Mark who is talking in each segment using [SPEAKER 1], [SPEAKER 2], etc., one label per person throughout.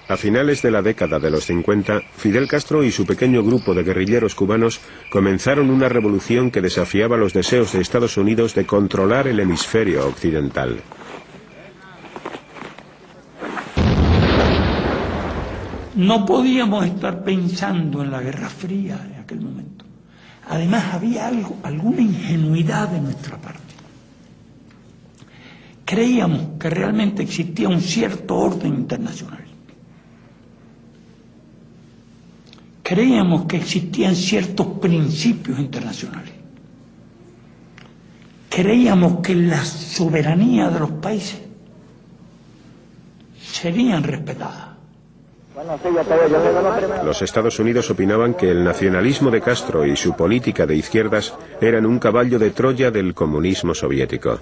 [SPEAKER 1] A finales de la década de los 50, Fidel Castro y su pequeño grupo de guerrilleros cubanos comenzaron una revolución que desafiaba los deseos de Estados Unidos de controlar el hemisferio occidental.
[SPEAKER 2] No podíamos estar pensando en la Guerra Fría en aquel momento. Además, había alguna ingenuidad de nuestra parte. Creíamos que realmente existía un cierto orden internacional. Creíamos que existían ciertos principios internacionales. Creíamos que la soberanía de los países serían respetadas.
[SPEAKER 1] Los Estados Unidos opinaban que el nacionalismo de Castro y su política de izquierdas eran un caballo de Troya del comunismo soviético.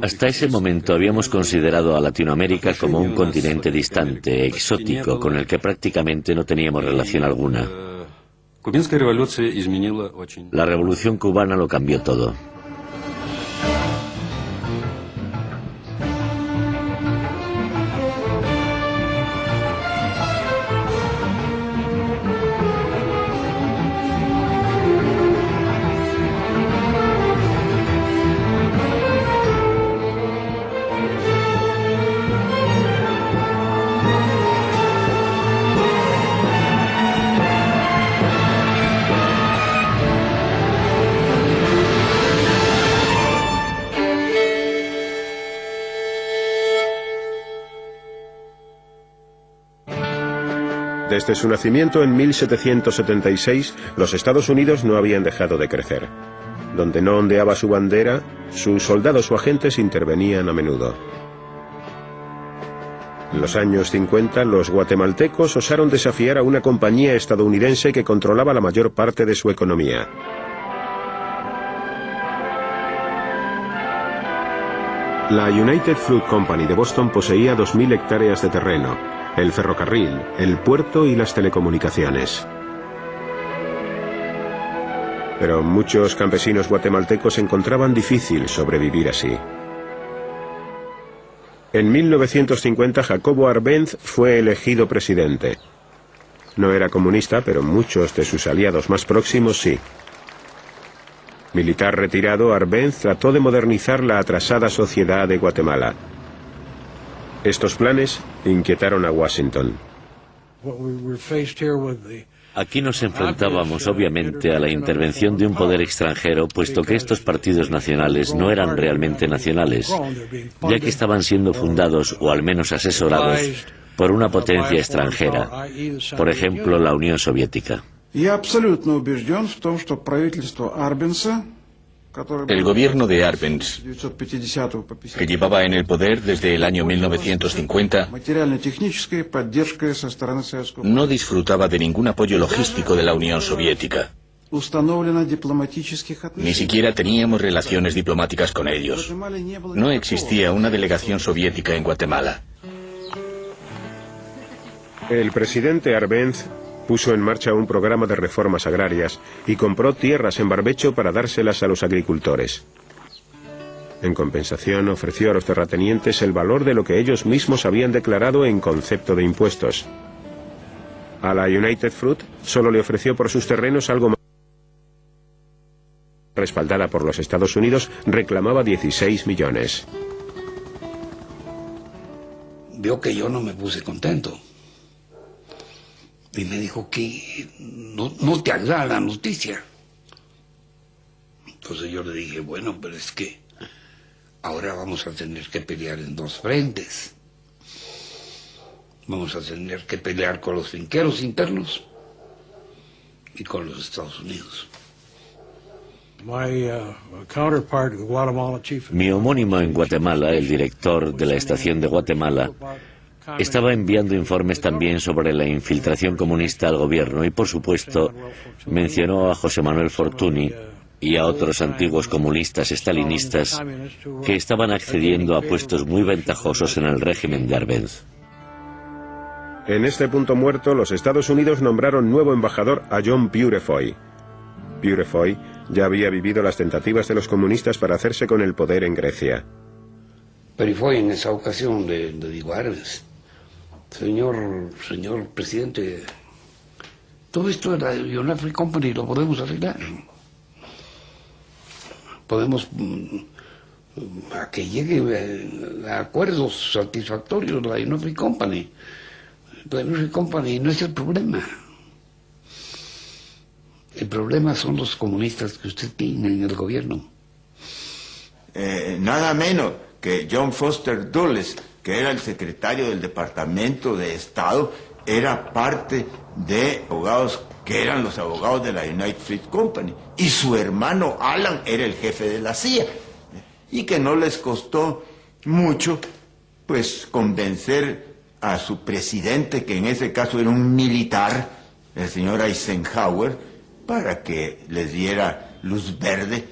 [SPEAKER 3] Hasta ese momento habíamos considerado a Latinoamérica como un continente distante, exótico, con el que prácticamente no teníamos relación alguna. La revolución cubana lo cambió todo.
[SPEAKER 1] Desde su nacimiento en 1776, los Estados Unidos no habían dejado de crecer. Donde no ondeaba su bandera, sus soldados o agentes intervenían a menudo. En los años 50, los guatemaltecos osaron desafiar a una compañía estadounidense que controlaba la mayor parte de su economía. La United Fruit Company de Boston poseía 2.000 hectáreas de terreno, el ferrocarril, el puerto y las telecomunicaciones. Pero muchos campesinos guatemaltecos encontraban difícil sobrevivir así. En 1950 Jacobo Arbenz fue elegido presidente. No era comunista, pero muchos de sus aliados más próximos sí. Militar retirado, Arbenz trató de modernizar la atrasada sociedad de Guatemala. Estos planes inquietaron a Washington.
[SPEAKER 3] Aquí nos enfrentábamos obviamente a la intervención de un poder extranjero, puesto que estos partidos nacionales no eran realmente nacionales, ya que estaban siendo fundados, o al menos asesorados, por una potencia extranjera, por ejemplo la Unión Soviética.
[SPEAKER 4] El gobierno de Arbenz, que llevaba en el poder desde el año 1950, no disfrutaba de ningún apoyo logístico de la Unión Soviética. Ni siquiera teníamos relaciones diplomáticas con ellos. No existía una delegación soviética en Guatemala.
[SPEAKER 1] El presidente Arbenz puso en marcha un programa de reformas agrarias y compró tierras en barbecho para dárselas a los agricultores. En compensación, ofreció a los terratenientes el valor de lo que ellos mismos habían declarado en concepto de impuestos. A la United Fruit solo le ofreció por sus terrenos algo más. Respaldada por los Estados Unidos, reclamaba 16 millones.
[SPEAKER 5] Vio que yo no me puse contento. Y me dijo que no te agrada la noticia. Entonces yo le dije, bueno, pero es que ahora vamos a tener que pelear en dos frentes. Vamos a tener que pelear con los finqueros internos y con los Estados Unidos.
[SPEAKER 3] Mi homónimo en Guatemala, el director de la estación de Guatemala, estaba enviando informes también sobre la infiltración comunista al gobierno y, por supuesto, mencionó a José Manuel Fortuny y a otros antiguos comunistas estalinistas que estaban accediendo a puestos muy ventajosos en el régimen de Arbenz.
[SPEAKER 1] En este punto muerto, los Estados Unidos nombraron nuevo embajador a John Purefoy. Purefoy ya había vivido las tentativas de los comunistas para hacerse con el poder en Grecia.
[SPEAKER 5] Pero fue en esa ocasión le digo a Arbenz, señor presidente, todo esto de la United Fruit Company lo podemos arreglar. Podemos a que llegue a acuerdos satisfactorios la United Fruit Company. La United Fruit Company no es el problema. El problema son los comunistas que usted tiene en el gobierno.
[SPEAKER 6] Nada menos que John Foster Dulles, que era el secretario del Departamento de Estado, era parte de abogados que eran los abogados de la United Fruit Company, y su hermano Alan era el jefe de la CIA, y que no les costó mucho pues convencer a su presidente, que en ese caso era un militar, el señor Eisenhower, para que les diera luz verde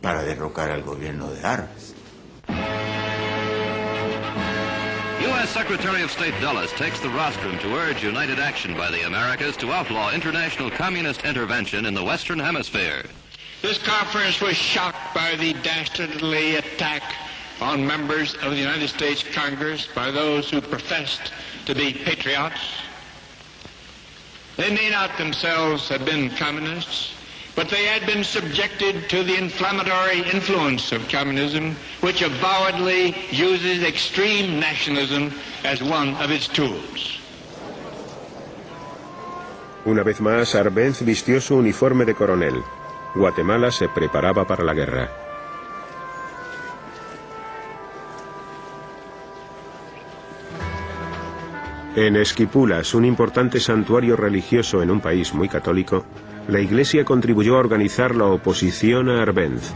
[SPEAKER 6] para derrocar al gobierno de Arbenz.
[SPEAKER 7] U.S. Secretary of State Dulles takes the rostrum to urge united action by the Americas to outlaw international communist intervention in the Western Hemisphere.
[SPEAKER 8] This conference was shocked by the dastardly attack on members of the United States Congress by those who professed to be patriots. They may not themselves have been communists, but they had been subjected to the inflammatory influence of communism, which avowedly uses extreme nationalism as one of its tools.
[SPEAKER 1] Una vez más, Arbenz vistió su uniforme de coronel. Guatemala se preparaba para la guerra. En Esquipulas, un importante santuario religioso en un país muy católico, la Iglesia contribuyó a organizar la oposición a Arbenz.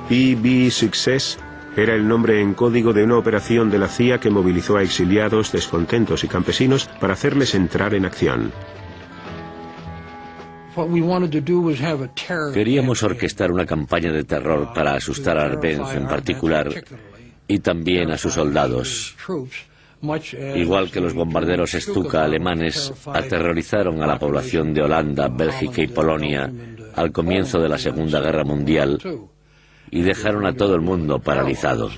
[SPEAKER 1] PB Success era el nombre en código de una operación de la CIA que movilizó a exiliados, descontentos y campesinos para hacerles entrar en acción.
[SPEAKER 3] Queríamos orquestar una campaña de terror para asustar a Arbenz en particular y también a sus soldados. Igual que los bombarderos Stuka alemanes aterrorizaron a la población de Holanda, Bélgica y Polonia al comienzo de la Segunda Guerra Mundial y dejaron a todo el mundo paralizado.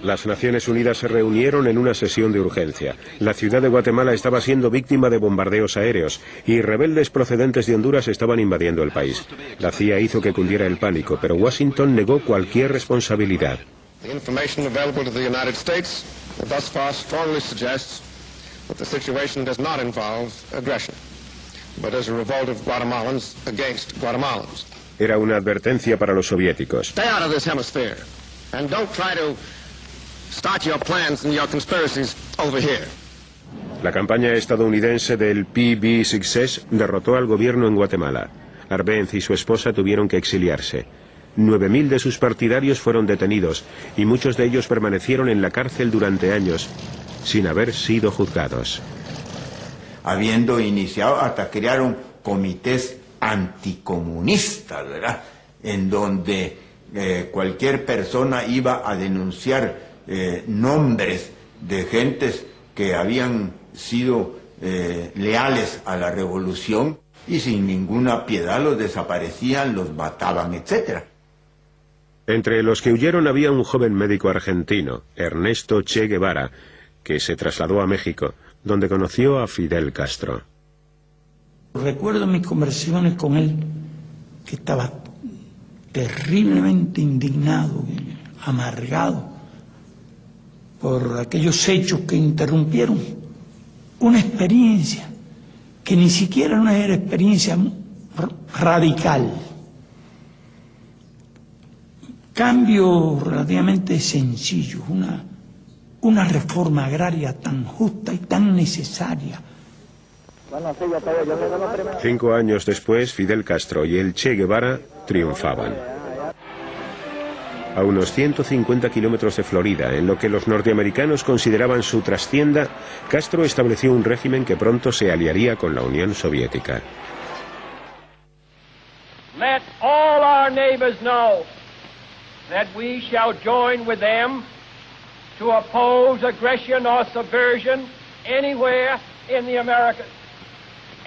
[SPEAKER 1] Las Naciones Unidas se reunieron en una sesión de urgencia. La ciudad de Guatemala estaba siendo víctima de bombardeos aéreos y rebeldes procedentes de Honduras estaban invadiendo el país. La CIA hizo que cundiera el pánico, pero Washington negó cualquier responsabilidad.
[SPEAKER 9] The information available to the United States thus far strongly suggests that the situation does not involve aggression, but is a revolt of Guatemalans against Guatemalans.
[SPEAKER 1] Era una advertencia para los soviéticos.
[SPEAKER 9] Stay out of this hemisphere and don't try to start your plans and your conspiracies over here.
[SPEAKER 1] La campaña estadounidense del PB Success derrotó al gobierno en Guatemala. Arbenz y su esposa tuvieron que exiliarse. 9.000 de sus partidarios fueron detenidos y muchos de ellos permanecieron en la cárcel durante años, sin haber sido juzgados.
[SPEAKER 6] Habiendo iniciado, hasta crearon comités anticomunistas, ¿verdad? En donde cualquier persona iba a denunciar nombres de gentes que habían sido leales a la revolución y sin ninguna piedad los desaparecían, los mataban, etc.
[SPEAKER 1] Entre los que huyeron había un joven médico argentino, Ernesto Che Guevara, que se trasladó a México, donde conoció a Fidel Castro.
[SPEAKER 2] Recuerdo mis conversaciones con él, que estaba terriblemente indignado, amargado por aquellos hechos que interrumpieron una experiencia que ni siquiera no era experiencia radical. Cambio relativamente sencillo, una reforma agraria tan justa y tan necesaria.
[SPEAKER 1] 5 años después, Fidel Castro y el Che Guevara triunfaban. A unos 150 kilómetros de Florida, en lo que los norteamericanos consideraban su trastienda, Castro estableció un régimen que pronto se aliaría con la Unión Soviética.
[SPEAKER 10] Let all our neighbors know that we shall join with them to oppose aggression or subversion anywhere in the Americas.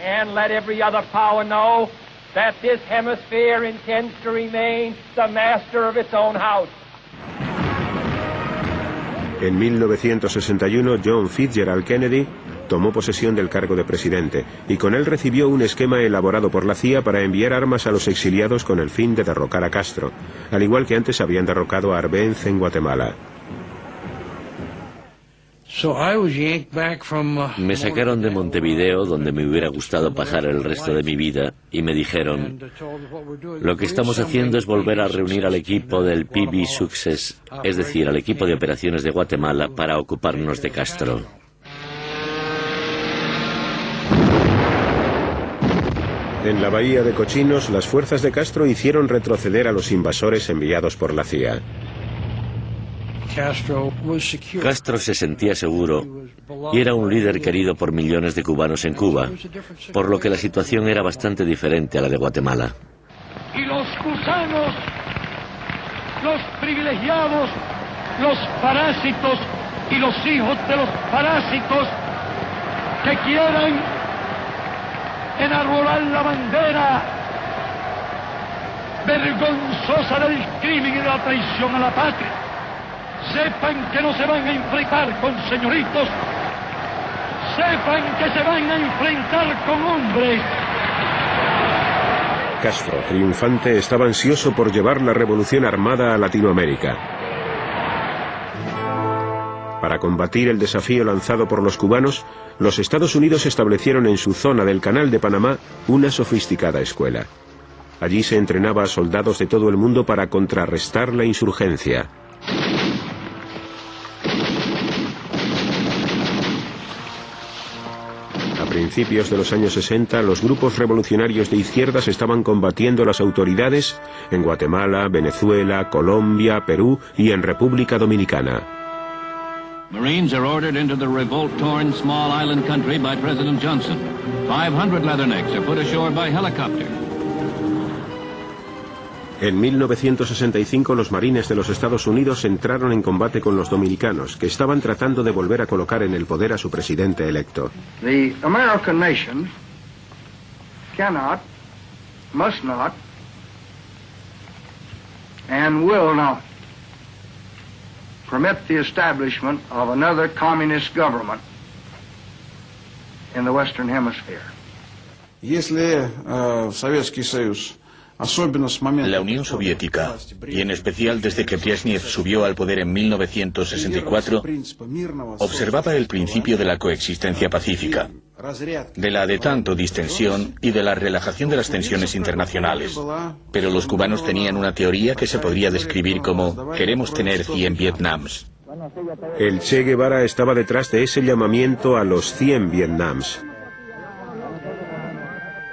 [SPEAKER 10] and let every other power know that this hemisphere intends to remain the master of its own house.
[SPEAKER 1] En 1961, John Fitzgerald Kennedy tomó posesión del cargo de presidente y con él recibió un esquema elaborado por la CIA para enviar armas a los exiliados con el fin de derrocar a Castro, al igual que antes habían derrocado a Arbenz en Guatemala.
[SPEAKER 3] Me sacaron de Montevideo, donde me hubiera gustado pasar el resto de mi vida, y me dijeron: lo que estamos haciendo es volver a reunir al equipo del PB Success, es decir, al equipo de operaciones de Guatemala, para ocuparnos de Castro.
[SPEAKER 1] En la bahía de Cochinos, las fuerzas de Castro hicieron retroceder a los invasores enviados por la CIA.
[SPEAKER 3] Castro se sentía seguro y era un líder querido por millones de cubanos en Cuba, por lo que la situación era bastante diferente a la de Guatemala.
[SPEAKER 11] Y los gusanos, los privilegiados, los parásitos y los hijos de los parásitos que quieran enarbolar la bandera vergonzosa del crimen y de la traición a la patria, sepan que no se van a enfrentar con señoritos, sepan que se van a enfrentar con hombres.
[SPEAKER 1] Castro, triunfante, estaba ansioso por llevar la revolución armada a Latinoamérica. Para combatir el desafío lanzado por los cubanos, los Estados Unidos establecieron en su zona del Canal de Panamá una sofisticada escuela. Allí se entrenaba a soldados de todo el mundo para contrarrestar la insurgencia. A principios de los años 60, los grupos revolucionarios de izquierdas estaban combatiendo a las autoridades en Guatemala, Venezuela, Colombia, Perú y en República Dominicana.
[SPEAKER 12] Marines are ordered into the revolt-torn small island country by President Johnson. 500 Leathernecks are put ashore by helicopter.
[SPEAKER 1] En 1965 los marines de los Estados Unidos entraron en combate con los dominicanos, que estaban tratando de volver a colocar en el poder a su presidente electo.
[SPEAKER 13] The American nation cannot, must not, and will not permit the establishment of another communist government in the Western Hemisphere.
[SPEAKER 14] Если Советский Союз
[SPEAKER 4] La Unión Soviética, y en especial desde que Brezhnev subió al poder en 1964, observaba el principio de la coexistencia pacífica, de la de tanto distensión y de la relajación de las tensiones internacionales. Pero los cubanos tenían una teoría que se podría describir como: queremos tener 100 Vietnams.
[SPEAKER 1] El Che Guevara estaba detrás de ese llamamiento a los 100 Vietnams.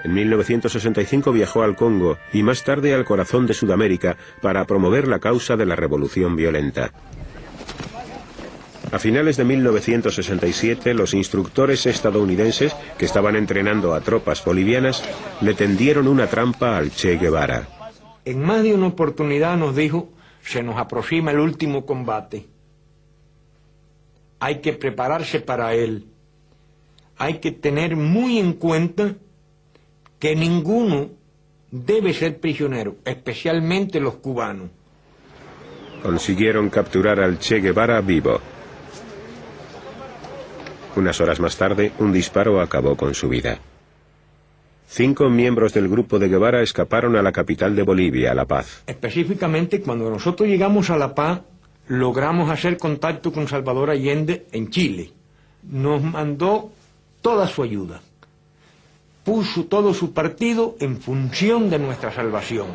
[SPEAKER 1] En 1965 viajó al Congo y más tarde al corazón de Sudamérica para promover la causa de la revolución violenta. A finales de 1967, los instructores estadounidenses que estaban entrenando a tropas bolivianas le tendieron una trampa al Che Guevara.
[SPEAKER 2] En más de una oportunidad nos dijo: se nos aproxima el último combate. Hay que prepararse para él. Hay que tener muy en cuenta que ninguno debe ser prisionero, especialmente los cubanos.
[SPEAKER 1] Consiguieron capturar al Che Guevara vivo. Unas horas más tarde, un disparo acabó con su vida. 5 miembros del grupo de Guevara escaparon a la capital de Bolivia, La Paz.
[SPEAKER 2] Específicamente, cuando nosotros llegamos a La Paz, logramos hacer contacto con Salvador Allende en Chile. Nos mandó toda su ayuda. Puso todo su partido en función de nuestra salvación.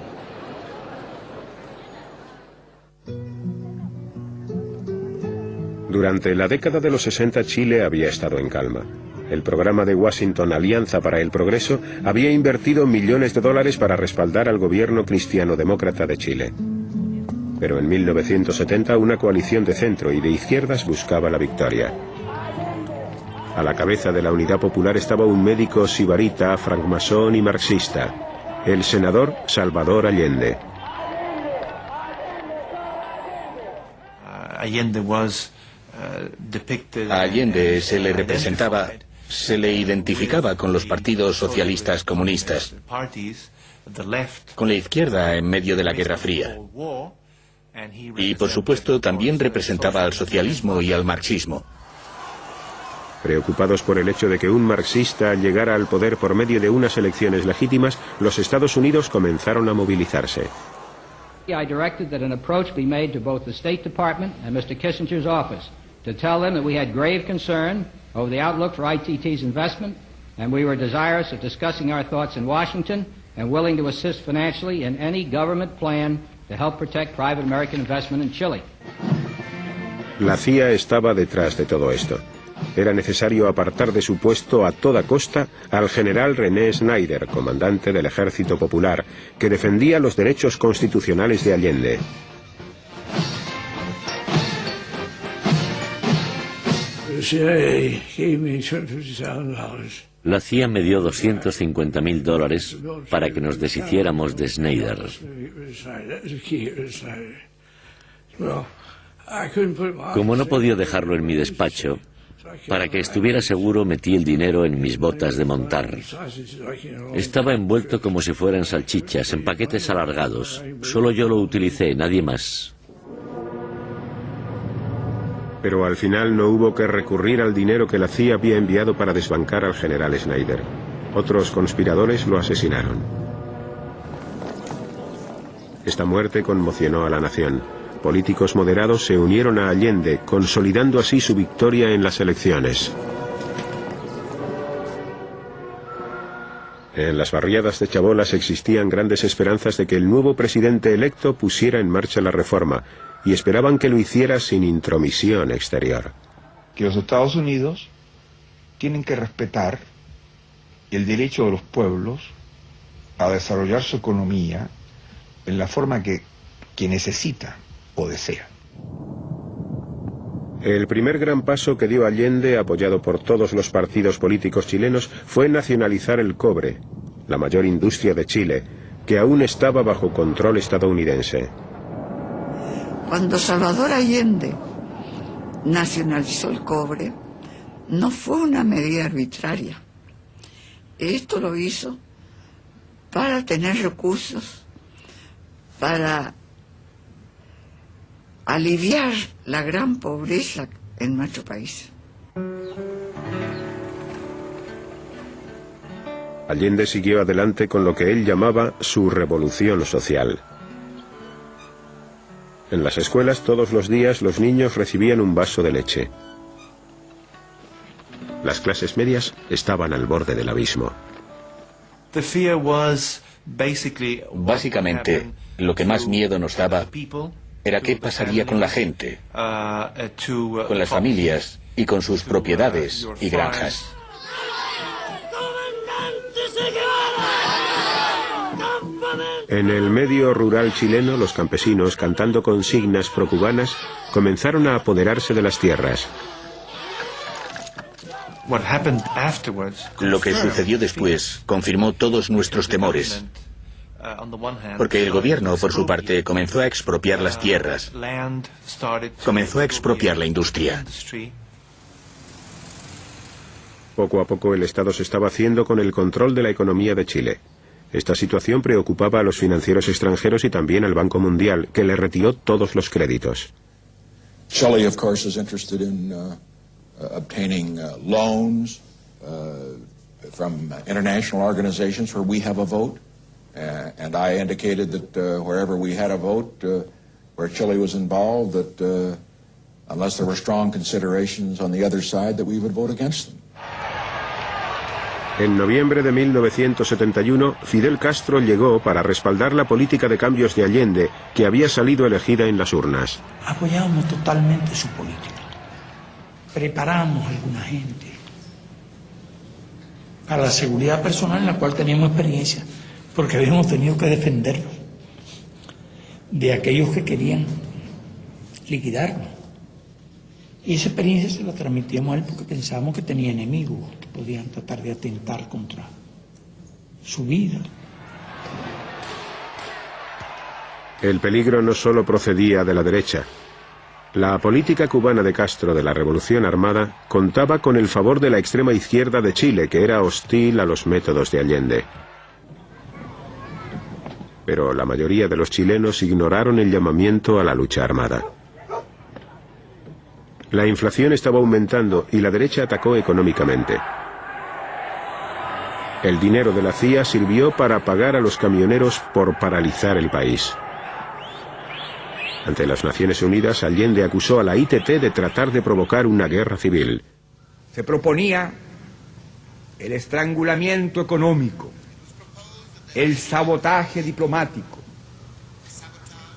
[SPEAKER 1] Durante la década de los 60 Chile había estado en calma. El programa de Washington Alianza para el Progreso había invertido millones de dólares para respaldar al gobierno cristiano-demócrata de Chile. Pero en 1970 una coalición de centro y de izquierdas buscaba la victoria. A la cabeza de la Unidad Popular estaba un médico sibarita, francmasón y marxista, el senador Salvador Allende.
[SPEAKER 4] A Allende se le representaba Se le identificaba con los partidos socialistas comunistas, con la izquierda en medio de la Guerra Fría. Y, por supuesto, también representaba al socialismo y al marxismo.
[SPEAKER 1] Preocupados por el hecho de que un marxista llegara al poder por medio de unas elecciones legítimas, los Estados Unidos comenzaron a movilizarse.
[SPEAKER 15] I directed that an approach be made to both the State Department and Mr. Kissinger's office to tell them that we had grave concern over the outlook for ITT's investment, and we were desirous of discussing our thoughts in Washington and willing to assist financially in any government plan to help protect private American investment in Chile.
[SPEAKER 1] La CIA estaba detrás de todo esto. Era necesario apartar de su puesto a toda costa al general René Snyder, comandante del Ejército Popular, que defendía los derechos constitucionales de Allende.
[SPEAKER 3] La CIA me dio $250.000 para que nos deshiciéramos de Snyder. Como no podía dejarlo en mi despacho, para que estuviera seguro metí el dinero en mis botas de montar. Estaba envuelto como si fueran salchichas, en paquetes alargados. Solo yo lo utilicé, nadie más.
[SPEAKER 1] Pero al final no hubo que recurrir al dinero que la CIA había enviado para desbancar al general Snyder. Otros conspiradores lo asesinaron. Esta muerte conmocionó a la nación. Políticos moderados se unieron a Allende, consolidando así su victoria en las elecciones. En las barriadas de Chabolas existían grandes esperanzas de que el nuevo presidente electo pusiera en marcha la reforma, y esperaban que lo hiciera sin intromisión exterior.
[SPEAKER 16] Que los Estados Unidos tienen que respetar el derecho de los pueblos a desarrollar su economía en la forma que necesita o desea.
[SPEAKER 1] El primer gran paso que dio Allende, apoyado por todos los partidos políticos chilenos, fue nacionalizar el cobre, la mayor industria de Chile, que aún estaba bajo control estadounidense.
[SPEAKER 17] Cuando Salvador Allende nacionalizó el cobre, no fue una medida arbitraria. Esto lo hizo para tener recursos, para aliviar la gran pobreza en nuestro país.
[SPEAKER 1] Allende siguió adelante con lo que él llamaba su revolución social. En las escuelas todos los días los niños recibían un vaso de leche. Las clases medias estaban al borde del abismo.
[SPEAKER 4] Básicamente, lo que más miedo nos daba era qué pasaría con la gente, con las familias y con sus propiedades y granjas.
[SPEAKER 1] En el medio rural chileno, los campesinos, cantando consignas procubanas, comenzaron a apoderarse de las tierras.
[SPEAKER 4] Lo que sucedió después confirmó todos nuestros temores, porque el gobierno, por su parte, comenzó a expropiar las tierras, comenzó a expropiar la industria.
[SPEAKER 1] Poco a poco el Estado se estaba haciendo con el control de la economía de Chile. Esta situación preocupaba a los financieros extranjeros y también al Banco Mundial, que le retiró todos los créditos.
[SPEAKER 18] Chile, of course, is interested in obtaining loans from international organizations where we have a vote. And I indicated that wherever we had a vote, where Chile was involved, that unless there were strong considerations on the other side, that we would vote against them.
[SPEAKER 1] En noviembre de 1971, Fidel Castro llegó para respaldar la política de cambios de Allende, que había salido elegida en las urnas.
[SPEAKER 19] Apoyamos totalmente su política. Preparamos a alguna gente para la seguridad personal en la cual teníamos experiencia, porque habíamos tenido que defendernos de aquellos que querían liquidarnos. Y esa experiencia se la transmitíamos a él porque pensábamos que tenía enemigos que podían tratar de atentar contra su vida.
[SPEAKER 1] El peligro no solo procedía de la derecha. La política cubana de Castro de la Revolución Armada contaba con el favor de la extrema izquierda de Chile, que era hostil a los métodos de Allende. Pero la mayoría de los chilenos ignoraron el llamamiento a la lucha armada. La inflación estaba aumentando y la derecha atacó económicamente. El dinero de la CIA sirvió para pagar a los camioneros por paralizar el país. Ante las Naciones Unidas, Allende acusó a la ITT de tratar de provocar una guerra civil.
[SPEAKER 16] Se proponía el estrangulamiento económico, el sabotaje diplomático,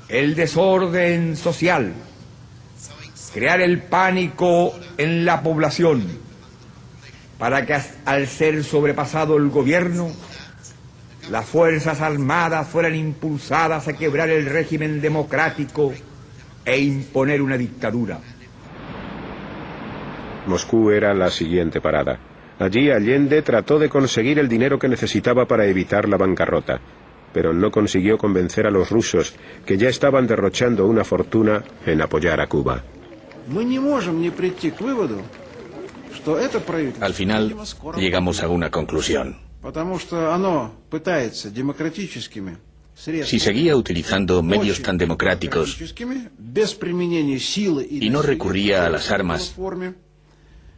[SPEAKER 16] el desorden social, crear el pánico en la población, para que al ser sobrepasado el gobierno, las Fuerzas Armadas fueran impulsadas a quebrar el régimen democrático e imponer una dictadura.
[SPEAKER 1] Moscú era la siguiente parada. Allí Allende trató de conseguir el dinero que necesitaba para evitar la bancarrota, pero no consiguió convencer a los rusos, que ya estaban derrochando una fortuna en apoyar a Cuba.
[SPEAKER 4] Al final, llegamos a una conclusión. Si seguía utilizando medios tan democráticos y no recurría a las armas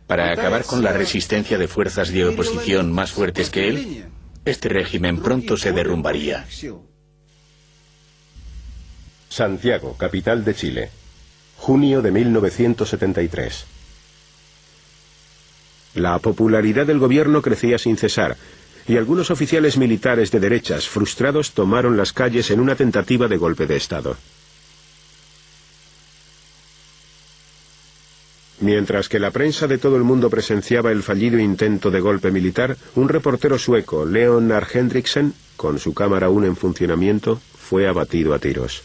[SPEAKER 4] para acabar con la resistencia de fuerzas de oposición más fuertes que él, este régimen pronto se derrumbaría.
[SPEAKER 1] Santiago, capital de Chile. Junio de 1973. La popularidad del gobierno crecía sin cesar, y algunos oficiales militares de derechas frustrados tomaron las calles en una tentativa de golpe de Estado. Mientras que la prensa de todo el mundo presenciaba el fallido intento de golpe militar, un reportero sueco, Leonard Hendriksen, con su cámara aún en funcionamiento, fue abatido a tiros.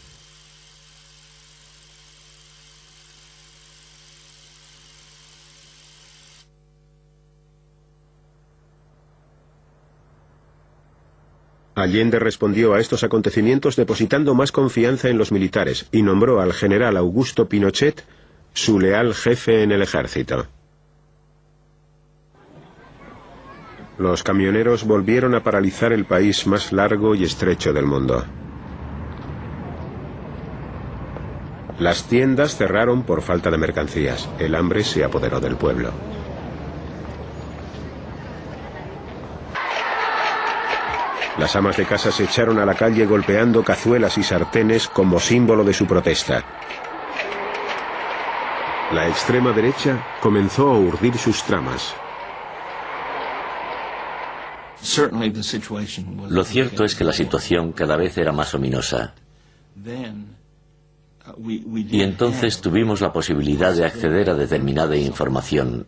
[SPEAKER 1] Allende respondió a estos acontecimientos depositando más confianza en los militares y nombró al general Augusto Pinochet su leal jefe en el ejército. Los camioneros volvieron a paralizar el país más largo y estrecho del mundo. Las tiendas cerraron por falta de mercancías. El hambre se apoderó del pueblo. Las amas de casa se echaron a la calle golpeando cazuelas y sartenes como símbolo de su protesta. La extrema derecha comenzó a urdir sus tramas.
[SPEAKER 3] Lo cierto es que la situación cada vez era más ominosa. Y entonces tuvimos la posibilidad de acceder a determinada información,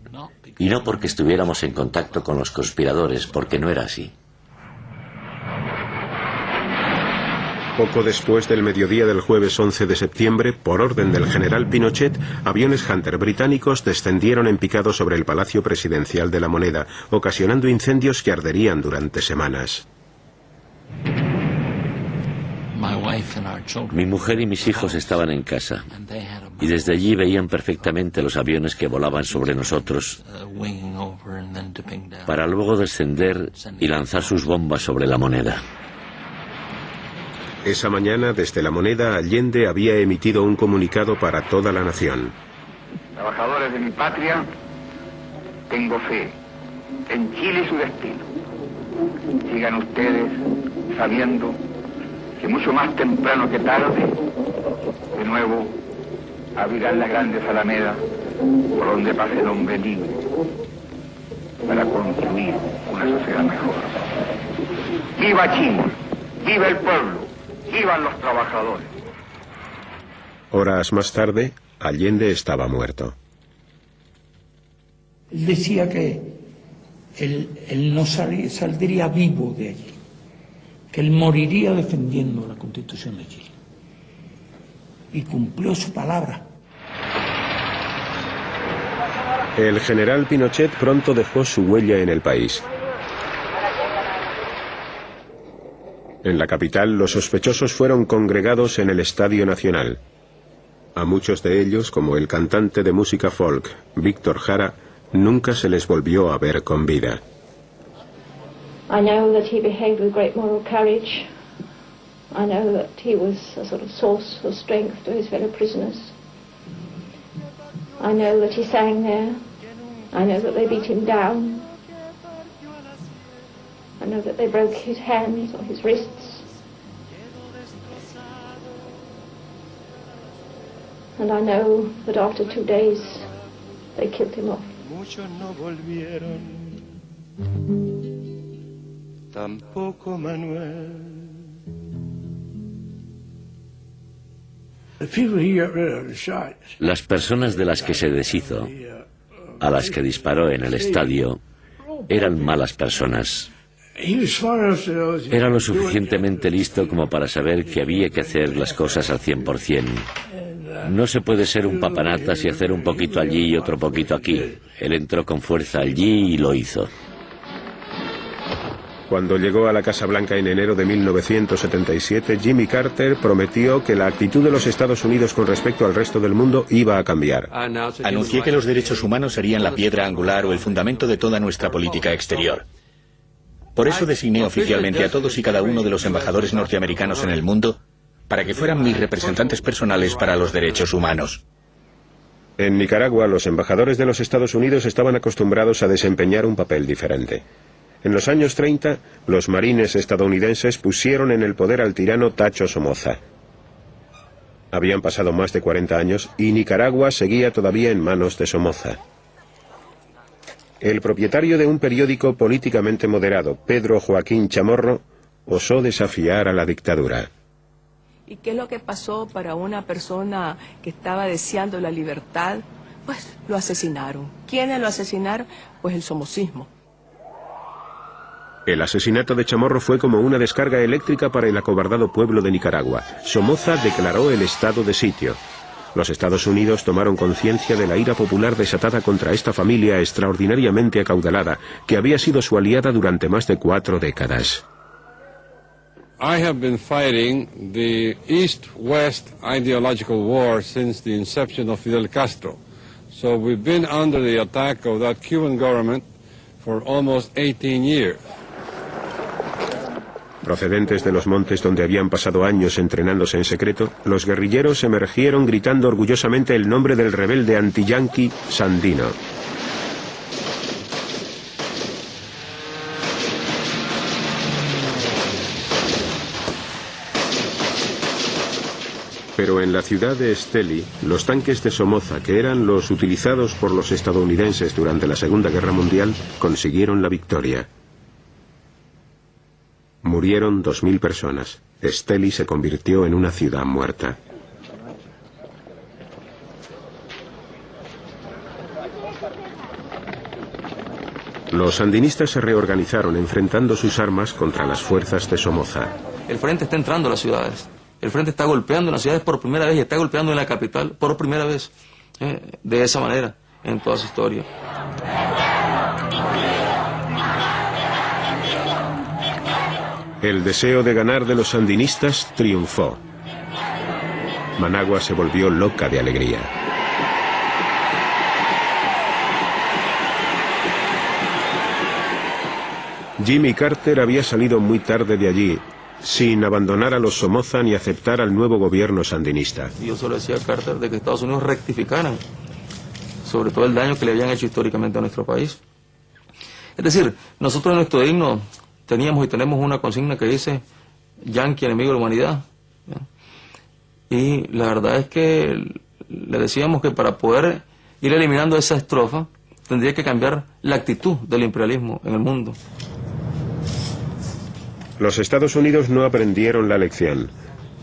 [SPEAKER 3] y no porque estuviéramos en contacto con los conspiradores, porque no era así.
[SPEAKER 1] Poco después del mediodía del jueves 11 de septiembre, por orden del general Pinochet, aviones Hunter británicos descendieron en picado sobre el Palacio Presidencial de la Moneda, ocasionando incendios que arderían durante semanas.
[SPEAKER 3] Mi mujer y mis hijos estaban en casa, y desde allí veían perfectamente los aviones que volaban sobre nosotros, para luego descender y lanzar sus bombas sobre la Moneda.
[SPEAKER 1] Esa mañana, desde la Moneda, Allende había emitido un comunicado para toda la nación.
[SPEAKER 13] Trabajadores de mi patria, tengo fe en Chile y su destino. Sigan ustedes sabiendo que mucho más temprano que tarde, de nuevo, abrirán las grandes alamedas por donde pase el hombre libre para construir una sociedad mejor. ¡Viva Chile! ¡Viva el pueblo! ¡Vivan los trabajadores!
[SPEAKER 1] Horas más tarde, Allende estaba muerto.
[SPEAKER 19] Él decía que él no saldría vivo de allí, que él moriría defendiendo la Constitución de Chile. Y cumplió su palabra.
[SPEAKER 1] El general Pinochet pronto dejó su huella en el país. En la capital, los sospechosos fueron congregados en el Estadio Nacional. A muchos de ellos, como el cantante de música folk, Víctor Jara, nunca se les volvió a ver con vida.
[SPEAKER 20] I know that he behaved with great moral courage. I know that he was a sort of source of strength to his fellow prisoners. I know that he sang there. I know that they beat him down. I know that they broke his hands or his wrists. And I know that after 2 days they killed him off.
[SPEAKER 21] Muchos no volvieron, tampoco Manuel.
[SPEAKER 3] Las personas de las que se deshizo, a las que disparó en el estadio, eran malas personas. Era lo suficientemente listo como para saber que había que hacer las cosas al 100%. No se puede ser un papanatas y hacer un poquito allí y otro poquito aquí. Él entró con fuerza allí y lo hizo.
[SPEAKER 1] Cuando llegó a la Casa Blanca en enero de 1977, Jimmy Carter prometió que la actitud de los Estados Unidos con respecto al resto del mundo iba a cambiar.
[SPEAKER 4] Anuncié que los derechos humanos serían la piedra angular o el fundamento de toda nuestra política exterior. Por eso designé oficialmente a todos y cada uno de los embajadores norteamericanos en el mundo para que fueran mis representantes personales para los derechos humanos.
[SPEAKER 1] En Nicaragua, los embajadores de los Estados Unidos estaban acostumbrados a desempeñar un papel diferente. En los años 30, los marines estadounidenses pusieron en el poder al tirano Tacho Somoza. Habían pasado más de 40 años y Nicaragua seguía todavía en manos de Somoza. El propietario de un periódico políticamente moderado, Pedro Joaquín Chamorro, osó desafiar a la dictadura.
[SPEAKER 22] ¿Y qué es lo que pasó para una persona que estaba deseando la libertad? Pues lo asesinaron. ¿Quiénes lo asesinaron? Pues el somocismo.
[SPEAKER 1] El asesinato de Chamorro fue como una descarga eléctrica para el acobardado pueblo de Nicaragua. Somoza declaró el estado de sitio. Los Estados Unidos tomaron conciencia de la ira popular desatada contra esta familia extraordinariamente acaudalada, que había sido su aliada durante más de 4 décadas.
[SPEAKER 23] I have been fighting the East-West ideological war since the inception of Fidel Castro. So we've been under the attack of that Cuban government for almost 18 years.
[SPEAKER 1] Procedentes de los montes donde habían pasado años entrenándose en secreto, los guerrilleros emergieron gritando orgullosamente el nombre del rebelde antiyanqui Sandino. Pero en la ciudad de Estelí, los tanques de Somoza, que eran los utilizados por los estadounidenses durante la Segunda Guerra Mundial, consiguieron la victoria. Murieron 2000 personas. Estelí se convirtió en una ciudad muerta. Los sandinistas se reorganizaron enfrentando sus armas contra las fuerzas de Somoza.
[SPEAKER 24] El frente está entrando a las ciudades. El frente está golpeando en las ciudades por primera vez y está golpeando en la capital por primera vez. De esa manera, en toda su historia.
[SPEAKER 1] El deseo de ganar de los sandinistas triunfó. Managua se volvió loca de alegría. Jimmy Carter había salido muy tarde de allí, sin abandonar a los Somoza ni aceptar al nuevo gobierno sandinista.
[SPEAKER 24] Yo solo decía a Carter de que Estados Unidos rectificaran sobre todo el daño que le habían hecho históricamente a nuestro país. Es decir, nosotros en nuestro himno teníamos y tenemos una consigna que dice Yankee, enemigo de la humanidad. Y la verdad es que le decíamos que para poder ir eliminando esa estrofa tendría que cambiar la actitud del imperialismo en el mundo.
[SPEAKER 1] Los Estados Unidos no aprendieron la lección.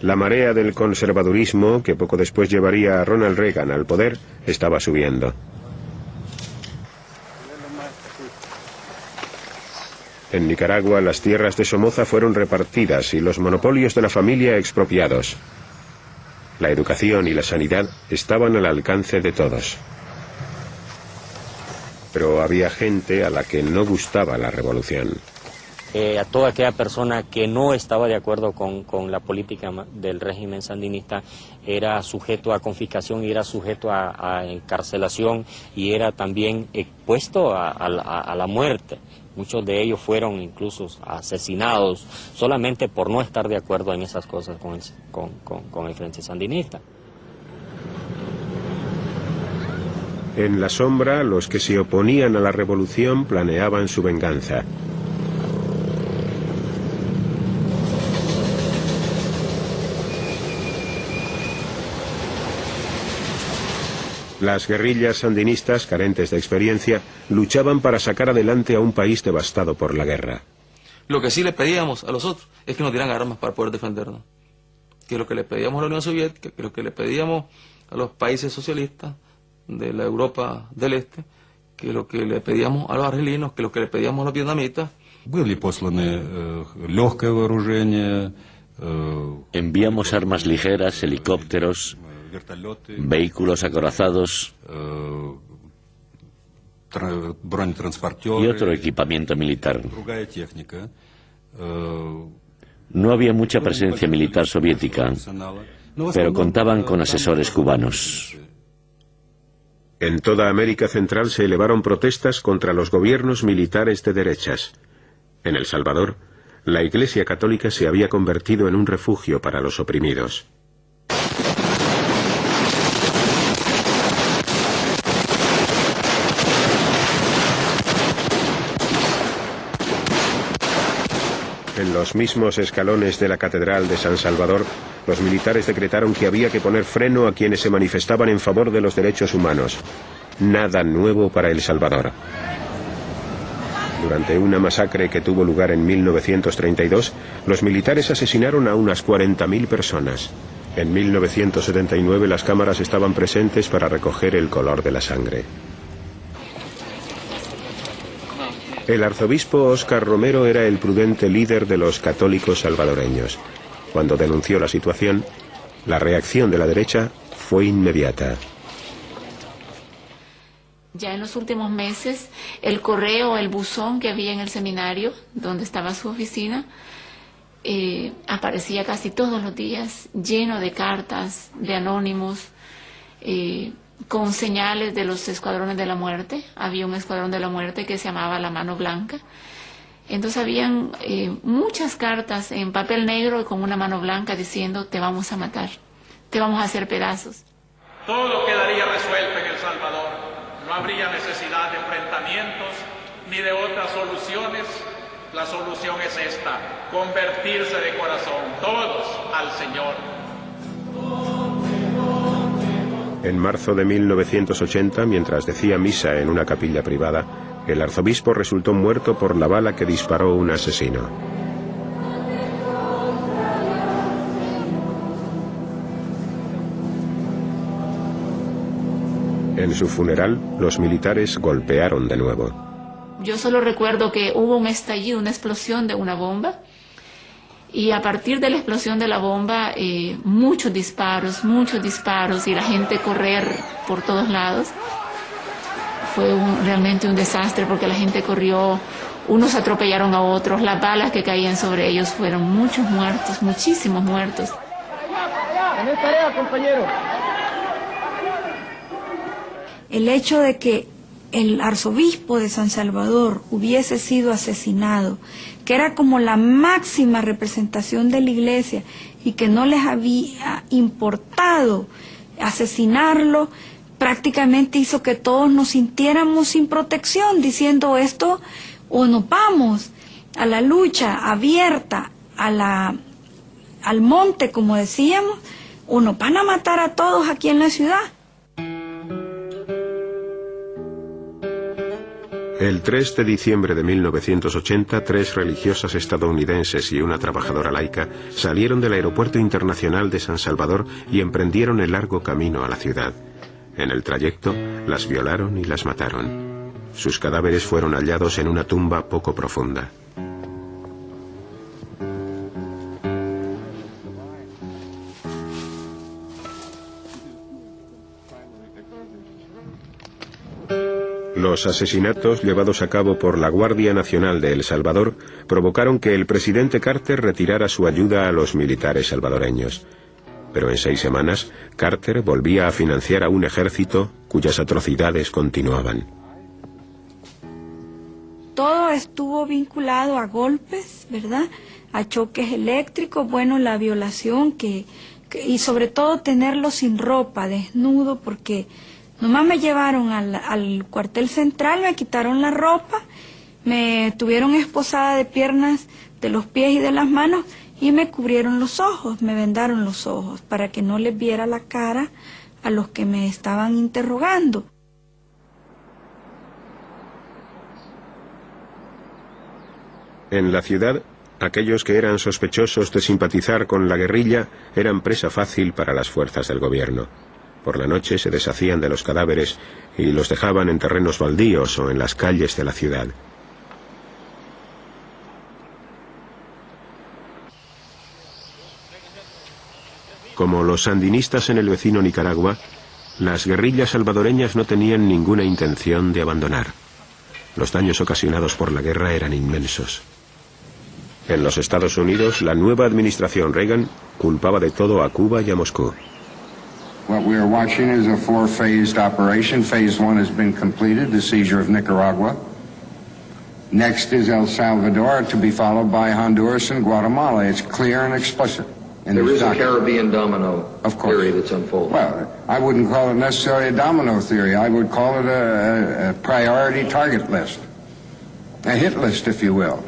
[SPEAKER 1] La marea del conservadurismo, que poco después llevaría a Ronald Reagan al poder, estaba subiendo. En Nicaragua, las tierras de Somoza fueron repartidas y los monopolios de la familia expropiados. La educación y la sanidad estaban al alcance de todos. Pero había gente a la que no gustaba la revolución.
[SPEAKER 5] a toda aquella persona que no estaba de acuerdo con la política del régimen sandinista era sujeto a confiscación y era sujeto a encarcelación y era también expuesto a la muerte. Muchos de ellos fueron incluso asesinados solamente por no estar de acuerdo en esas cosas con el Frente Sandinista.
[SPEAKER 1] En la sombra, los que se oponían a la revolución planeaban su venganza. Las guerrillas sandinistas, carentes de experiencia, luchaban para sacar adelante a un país devastado por la guerra.
[SPEAKER 24] Lo que sí le pedíamos a los otros es que nos dieran armas para poder defendernos. Que lo que le pedíamos a la Unión Soviética, que lo que le pedíamos a los países socialistas de la Europa del Este, que lo que le pedíamos a los argelinos, que lo que le pedíamos a los vietnamitas.
[SPEAKER 3] Enviamos armas ligeras, helicópteros, vehículos acorazados y otro equipamiento militar. No había mucha presencia militar soviética, pero contaban con asesores cubanos.
[SPEAKER 1] En toda América Central se elevaron protestas contra los gobiernos militares de derechas. En El Salvador, la Iglesia Católica se había convertido en un refugio para los oprimidos. En los mismos escalones de la Catedral de San Salvador, los militares decretaron que había que poner freno a quienes se manifestaban en favor de los derechos humanos. Nada nuevo para El Salvador. Durante una masacre que tuvo lugar en 1932, los militares asesinaron a unas 40.000 personas. En 1979 las cámaras estaban presentes para recoger el color de la sangre. El arzobispo Óscar Romero era el prudente líder de los católicos salvadoreños. Cuando denunció la situación, la reacción de la derecha fue inmediata.
[SPEAKER 7] Ya en los últimos meses, el correo, el buzón que había en el seminario, donde estaba su oficina, aparecía casi todos los días lleno de cartas, de anónimos, con señales de los escuadrones de la muerte. Había un escuadrón de la muerte que se llamaba La Mano Blanca. Entonces habían muchas cartas en papel negro y con una mano blanca diciendo: te vamos a matar, te vamos a hacer pedazos.
[SPEAKER 8] Todo quedaría resuelto en El Salvador. No habría necesidad de enfrentamientos ni de otras soluciones. La solución es esta: convertirse de corazón todos al Señor.
[SPEAKER 1] En marzo de 1980, mientras decía misa en una capilla privada, el arzobispo resultó muerto por la bala que disparó un asesino. En su funeral, los militares golpearon de nuevo.
[SPEAKER 7] Yo solo recuerdo que hubo un estallido, una explosión de una bomba, y a partir de la explosión de la bomba, muchos disparos, y la gente correr por todos lados. Fue realmente un desastre porque la gente corrió, unos atropellaron a otros, las balas que caían sobre ellos fueron muchos muertos, muchísimos muertos.
[SPEAKER 8] ¡Tenés tarea, compañero!
[SPEAKER 9] El hecho de que el arzobispo de San Salvador hubiese sido asesinado, que era como la máxima representación de la iglesia y que no les había importado asesinarlo, prácticamente hizo que todos nos sintiéramos sin protección, diciendo esto: o nos vamos a la lucha abierta, al monte, como decíamos, o nos van a matar a todos aquí en la ciudad.
[SPEAKER 1] El 3 de diciembre de 1980, 3 religiosas estadounidenses y una trabajadora laica salieron del Aeropuerto Internacional de San Salvador y emprendieron el largo camino a la ciudad. En el trayecto, las violaron y las mataron. Sus cadáveres fueron hallados en una tumba poco profunda. Los asesinatos llevados a cabo por la Guardia Nacional de El Salvador provocaron que el presidente Carter retirara su ayuda a los militares salvadoreños. Pero en 6 semanas, Carter volvía a financiar a un ejército cuyas atrocidades continuaban.
[SPEAKER 9] Todo estuvo vinculado a golpes, ¿verdad? A choques eléctricos, bueno, la violación y sobre todo tenerlo sin ropa, desnudo, porque nomás me llevaron al cuartel central, me quitaron la ropa, me tuvieron esposada de piernas, de los pies y de las manos, y me cubrieron los ojos, me vendaron los ojos, para que no les viera la cara a los que me estaban interrogando.
[SPEAKER 1] En la ciudad, aquellos que eran sospechosos de simpatizar con la guerrilla eran presa fácil para las fuerzas del gobierno. Por la noche se deshacían de los cadáveres y los dejaban en terrenos baldíos o en las calles de la ciudad. Como los sandinistas en el vecino Nicaragua, las guerrillas salvadoreñas no tenían ninguna intención de abandonar. Los daños ocasionados por la guerra eran inmensos. En los Estados Unidos, la nueva administración Reagan culpaba de todo a Cuba y a Moscú.
[SPEAKER 6] What we are watching is a 4-phased operation. Phase 1 has been completed, the seizure of Nicaragua. Next is El Salvador, to be followed by Honduras and Guatemala. It's clear and explicit.
[SPEAKER 24] There is a Caribbean domino theory that's unfolding.
[SPEAKER 6] Well, I wouldn't call it necessarily a domino theory. I would call it a priority target list. A hit list, if you will,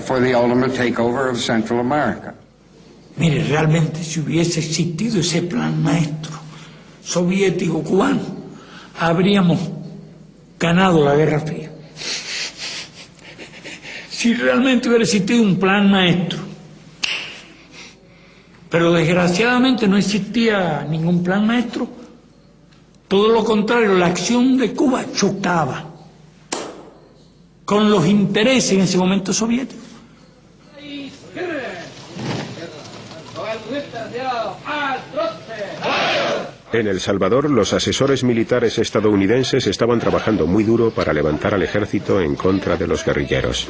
[SPEAKER 6] for the ultimate takeover of Central America.
[SPEAKER 19] Mire, realmente si hubiese existido ese plan maestro soviético-cubano, habríamos ganado la Guerra Fría. Si realmente hubiera existido un plan maestro. Pero desgraciadamente no existía ningún plan maestro. Todo lo contrario, la acción de Cuba chocaba con los intereses en ese momento soviéticos.
[SPEAKER 1] En El Salvador, los asesores militares estadounidenses estaban trabajando muy duro para levantar al ejército en contra de los guerrilleros.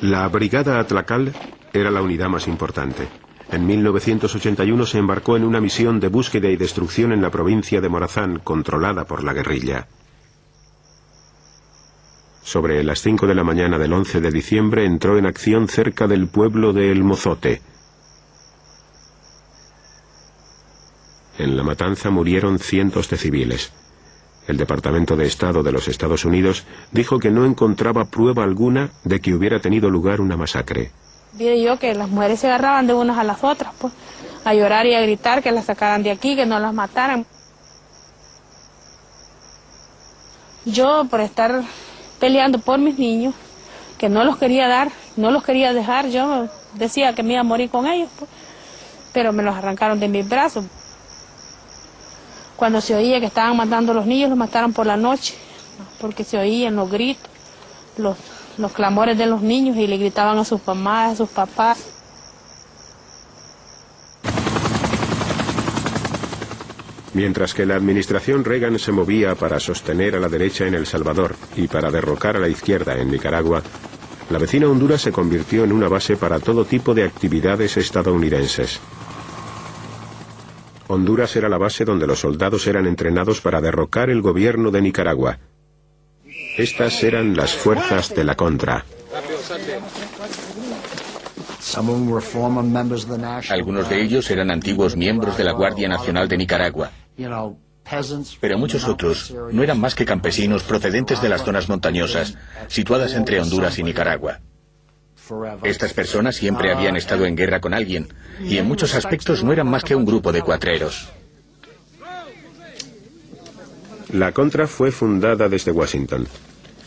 [SPEAKER 1] La Brigada Atlacal era la unidad más importante. En 1981 se embarcó en una misión de búsqueda y destrucción en la provincia de Morazán, controlada por la guerrilla. Sobre las 5 de la mañana del 11 de diciembre entró en acción cerca del pueblo de El Mozote. En la matanza murieron cientos de civiles. El Departamento de Estado de los Estados Unidos dijo que no encontraba prueba alguna de que hubiera tenido lugar una masacre.
[SPEAKER 10] Vi yo que las mujeres se agarraban de unas a las otras, pues, a llorar y a gritar que las sacaran de aquí, que no las mataran. Yo, por estar peleando por mis niños, que no los quería dar, no los quería dejar, yo decía que me iba a morir con ellos, pues, pero me los arrancaron de mis brazos. Cuando se oía que estaban matando a los niños, los mataron por la noche, porque se oían los gritos, los clamores de los niños y le gritaban a sus mamás, a sus papás.
[SPEAKER 1] Mientras que la administración Reagan se movía para sostener a la derecha en El Salvador y para derrocar a la izquierda en Nicaragua, la vecina Honduras se convirtió en una base para todo tipo de actividades estadounidenses. Honduras era la base donde los soldados eran entrenados para derrocar el gobierno de Nicaragua. Estas eran las fuerzas de la Contra.
[SPEAKER 4] Algunos de ellos eran antiguos miembros de la Guardia Nacional de Nicaragua. Pero muchos otros no eran más que campesinos procedentes de las zonas montañosas, situadas entre Honduras y Nicaragua. Estas personas siempre habían estado en guerra con alguien, y en muchos aspectos no eran más que un grupo de cuatreros.
[SPEAKER 1] La Contra fue fundada desde Washington.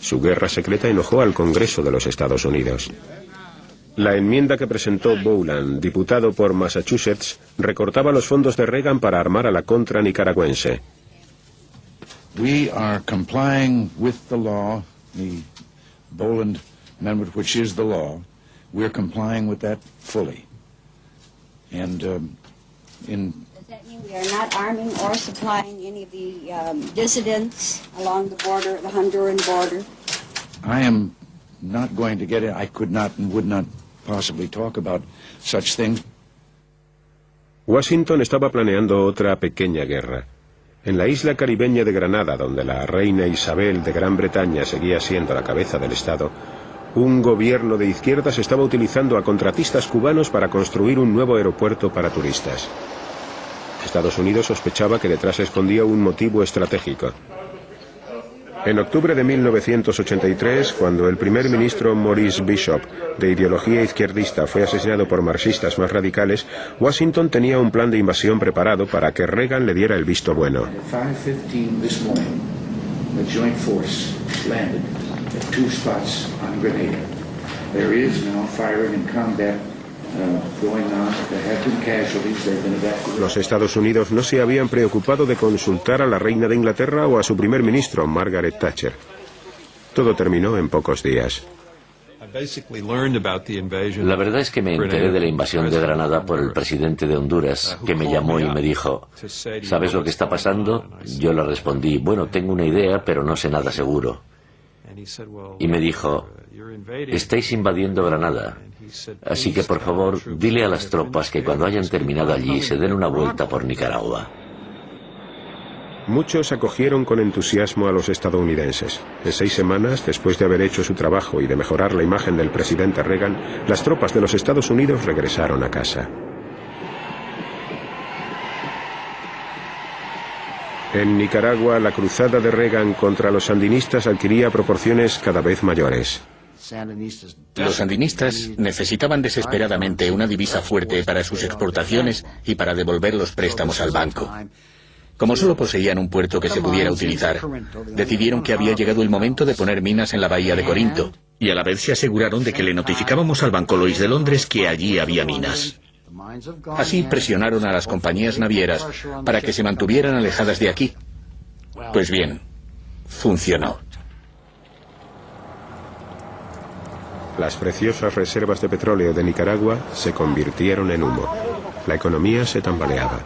[SPEAKER 1] Su guerra secreta enojó al Congreso de los Estados Unidos. La enmienda que presentó Boland, diputado por Massachusetts, recortaba los fondos de Reagan para armar a la Contra nicaragüense.
[SPEAKER 18] We are complying with the law, the Boland amendment, which is the law. We're complying with that fully. And
[SPEAKER 11] Does that mean we are not arming or supplying any of the dissidents along the border, the Honduran border?
[SPEAKER 18] I am not going to get it. I could not and would not possibly talk about such things.
[SPEAKER 1] Washington estaba planeando otra pequeña guerra. En la isla caribeña de Granada, donde la reina Isabel de Gran Bretaña seguía siendo la cabeza del Estado, un gobierno de izquierdas estaba utilizando a contratistas cubanos para construir un nuevo aeropuerto para turistas. Estados Unidos sospechaba que detrás se escondía un motivo estratégico. En octubre de 1983, cuando el primer ministro Maurice Bishop, de ideología izquierdista, fue asesinado por marxistas más radicales, Washington tenía un plan de invasión preparado para que Reagan le diera el visto bueno. Los Estados Unidos no se habían preocupado de consultar a la reina de Inglaterra o a su primer ministro, Margaret Thatcher. Todo terminó en pocos días.
[SPEAKER 3] La verdad es que me enteré de la invasión de Granada por el presidente de Honduras, que me llamó y me dijo, ¿sabes lo que está pasando? Yo le respondí, bueno, tengo una idea, pero no sé nada seguro. Y me dijo, estáis invadiendo Granada, así que por favor dile a las tropas que cuando hayan terminado allí se den una vuelta por Nicaragua.
[SPEAKER 1] Muchos acogieron con entusiasmo a los estadounidenses. En 6 semanas, después de haber hecho su trabajo y de mejorar la imagen del presidente Reagan, las tropas de los Estados Unidos regresaron a casa. En Nicaragua, la cruzada de Reagan contra los sandinistas adquiría proporciones cada vez mayores.
[SPEAKER 4] Los sandinistas necesitaban desesperadamente una divisa fuerte para sus exportaciones y para devolver los préstamos al banco. Como solo poseían un puerto que se pudiera utilizar, decidieron que había llegado el momento de poner minas en la bahía de Corinto, y a la vez se aseguraron de que le notificábamos al Banco Lloyds de Londres que allí había minas. Así presionaron a las compañías navieras para que se mantuvieran alejadas de aquí. Pues bien, funcionó.
[SPEAKER 1] Las preciosas reservas de petróleo de Nicaragua se convirtieron en humo. La economía se tambaleaba.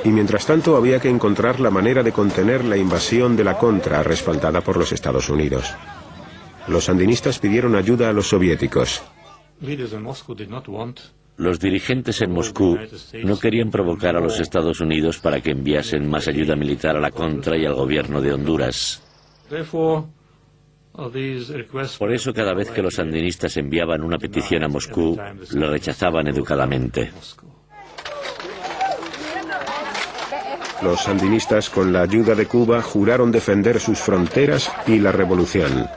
[SPEAKER 1] Y mientras tanto había que encontrar la manera de contener la invasión de la Contra, respaldada por los Estados Unidos. Los sandinistas pidieron ayuda a los soviéticos.
[SPEAKER 3] Los dirigentes en Moscú no querían provocar a los Estados Unidos para que enviasen más ayuda militar a la Contra y al gobierno de Honduras. Por eso, cada vez que los sandinistas enviaban una petición a Moscú, la rechazaban educadamente.
[SPEAKER 1] Los sandinistas, con la ayuda de Cuba, juraron defender sus fronteras y la revolución.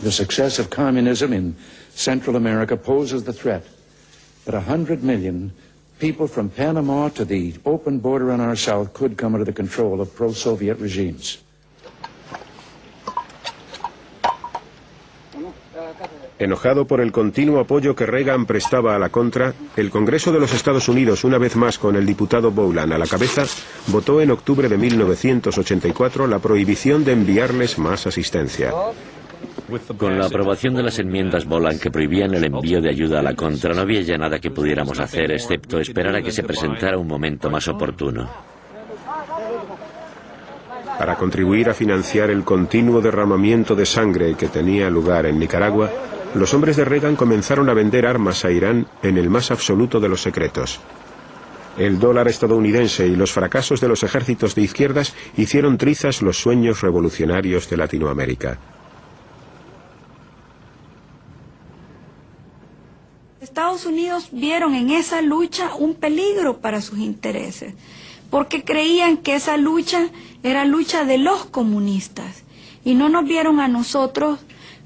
[SPEAKER 2] The success of communism in Central America poses the threat that 100 million people from Panama to the open border on our south could come under the control of pro-Soviet regimes.
[SPEAKER 1] Enojado por el continuo apoyo que Reagan prestaba a la Contra, el Congreso de los Estados Unidos, una vez más con el diputado Boland a la cabeza, votó en octubre de 1984 la prohibición de enviarles más asistencia.
[SPEAKER 3] Con la aprobación de las enmiendas Boland que prohibían el envío de ayuda a la Contra, no había ya nada que pudiéramos hacer excepto esperar a que se presentara un momento más oportuno.
[SPEAKER 1] Para contribuir a financiar el continuo derramamiento de sangre que tenía lugar en Nicaragua, los hombres de Reagan comenzaron a vender armas a Irán en el más absoluto de los secretos. El dólar estadounidense y los fracasos de los ejércitos de izquierdas hicieron trizas los sueños revolucionarios de Latinoamérica.
[SPEAKER 9] Estados Unidos vieron en esa lucha un peligro para sus intereses, porque creían que esa lucha era lucha de los comunistas, y no nos vieron a nosotros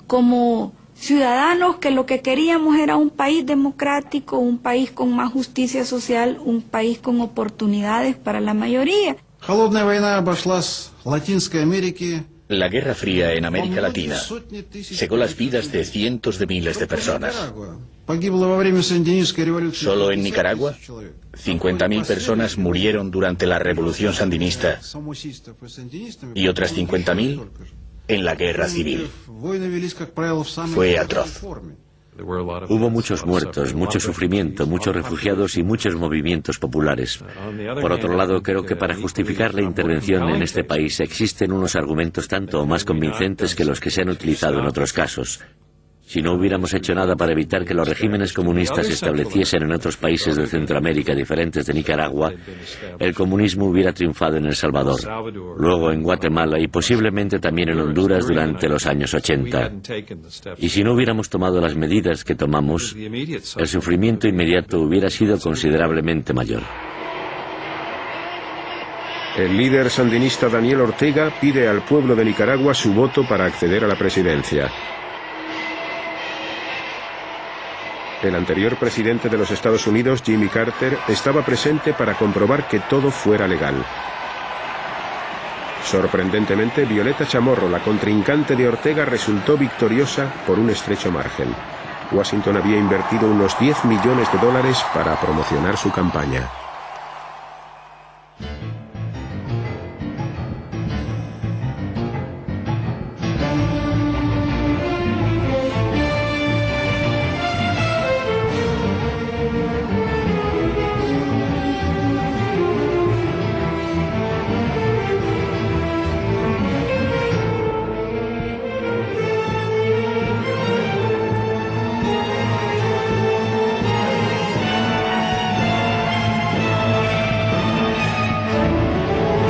[SPEAKER 9] como ciudadanos que lo que queríamos era un país democrático, un país con más justicia social, un país con oportunidades para la mayoría.
[SPEAKER 4] La Guerra Fría en América Latina secó las vidas de cientos de miles de personas. Solo en Nicaragua, 50.000 personas murieron durante la Revolución Sandinista y otras 50.000 en la Guerra Civil. Fue atroz.
[SPEAKER 3] Hubo muchos muertos, mucho sufrimiento, muchos refugiados y muchos movimientos populares. Por otro lado, creo que para justificar la intervención en este país existen unos argumentos tanto o más convincentes que los que se han utilizado en otros casos. Si no hubiéramos hecho nada para evitar que los regímenes comunistas se estableciesen en otros países de Centroamérica diferentes de Nicaragua, el comunismo hubiera triunfado en El Salvador, luego en Guatemala y posiblemente también en Honduras durante los años 80. Y si no hubiéramos tomado las medidas que tomamos, el sufrimiento inmediato hubiera sido considerablemente mayor.
[SPEAKER 1] El líder sandinista Daniel Ortega pide al pueblo de Nicaragua su voto para acceder a la presidencia. El anterior presidente de los Estados Unidos, Jimmy Carter, estaba presente para comprobar que todo fuera legal. Sorprendentemente, Violeta Chamorro, la contrincante de Ortega, resultó victoriosa por un estrecho margen. Washington había invertido unos $10 millones para promocionar su campaña.